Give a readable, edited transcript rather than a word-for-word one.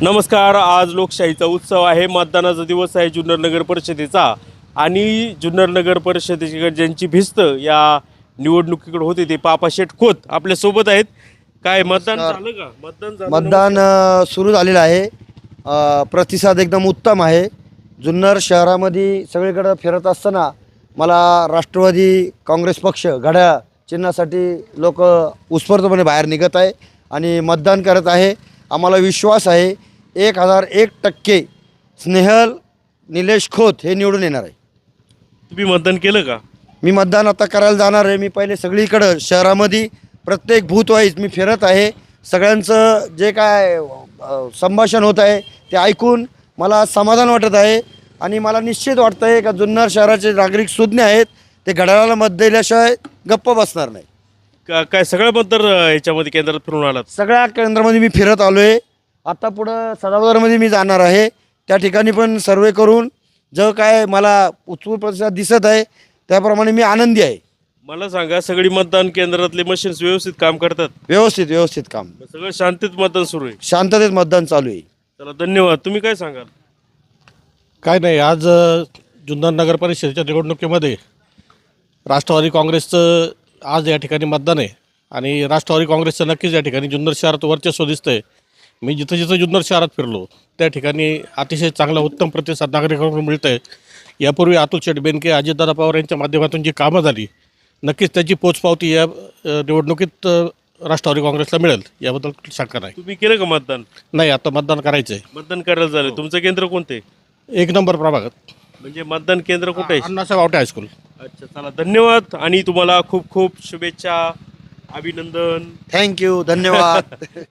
नमस्कार. आज लोकशाहीचा उत्सव आहे. मतदानाचा दिवस आहे जुन्नर नगर परिषदेचा. आणि जुन्नर नगर परिषदेची ज्यांची भिस्त या निवडणुकीकडे होते ते पापा शेठ खोत आपल्यासोबत आहेत. काय मतदान झालं का? मतदान सुरू झालेलं आहे. प्रतिसाद एकदम उत्तम आहे. जुन्नर शहरामध्ये सगळीकडे फिरत असताना मला राष्ट्रवादी काँग्रेस पक्ष घड्याळ चिन्हासाठी लोक उत्स्फूर्तपणे बाहेर निघत आहे आणि मतदान करत आहे. आम्हाला विश्वास आहे 1001% स्नेहल निलेश खोत हे निवडून येणार आहे. तुम्ही मतदान केलं का? मी मतदान आता करायला जाणार आहे. मी पहिले सगळीकडं शहरामध्ये प्रत्येक बूथ वाईज मी फिरत आहे. सगळ्यांचं जे काय संभाषण होत आहे ते ऐकून मला समाधान वाटत आहे आणि मला निश्चित वाटतं आहे का जुन्नर शहराचे नागरिक सुज्ञ आहेत. ते घड्याळाला मत दिल्याशिवाय गप्प बसणार नाही. काय सगळं मतदार याच्यामध्ये केंद्रात फिरून आलात? सगळ्या केंद्रामध्ये मी फिरत आलो आहे. आता पुढं सदावरमध्ये मी जाणार आहे. त्या ठिकाणी पण सर्वे करून जो काय मला उत्स्फूर्त प्रतिसाद दिसत आहे त्याप्रमाणे मी आनंदी आहे. मला सांगा, सगळी मतदान केंद्रातले मशीन्स व्यवस्थित काम करतात? व्यवस्थित काम. सगळं शांतीत मतदान सुरू आहे? शांततेत मतदान चालू आहे. चला, धन्यवाद. तुम्ही काय सांगाल? काय नाही, आज जुन्नर नगर परिषदेच्या निवडणुकीमध्ये राष्ट्रवादी काँग्रेसचं आज या ठिकाणी मतदान आहे आणि राष्ट्रवादी काँग्रेसचं नक्कीच या ठिकाणी जुन्नर शहरात वर्चस्व दिसतं आहे. मी जिथं जिथं जुन्नर शहरात फिरलो त्या ठिकाणी अतिशय चांगला उत्तम प्रतिसाद नागरिकांकडून मिळतं आहे. यापूर्वी अतुल शेठ बेनके, अजितदादा पवार यांच्या माध्यमातून जी कामं झाली नक्कीच त्याची पोचपावती या निवडणुकीत राष्ट्रवादी काँग्रेसला मिळेल याबद्दल शंका नाही. तुम्ही केलं का मतदान? नाही, आता मतदान करायचं आहे. मतदान करायला झालं. तुमचं केंद्र कोणते? 1 नंबर प्रभागात. म्हणजे मतदान केंद्र कुठे आहे? अण्णासाहेब आवटे हायस्कूल. अच्छा, चला, धन्यवाद. आणि तुम्हाला खूप खूप शुभेच्छा, अभिनंदन. थँक्यू, धन्यवाद.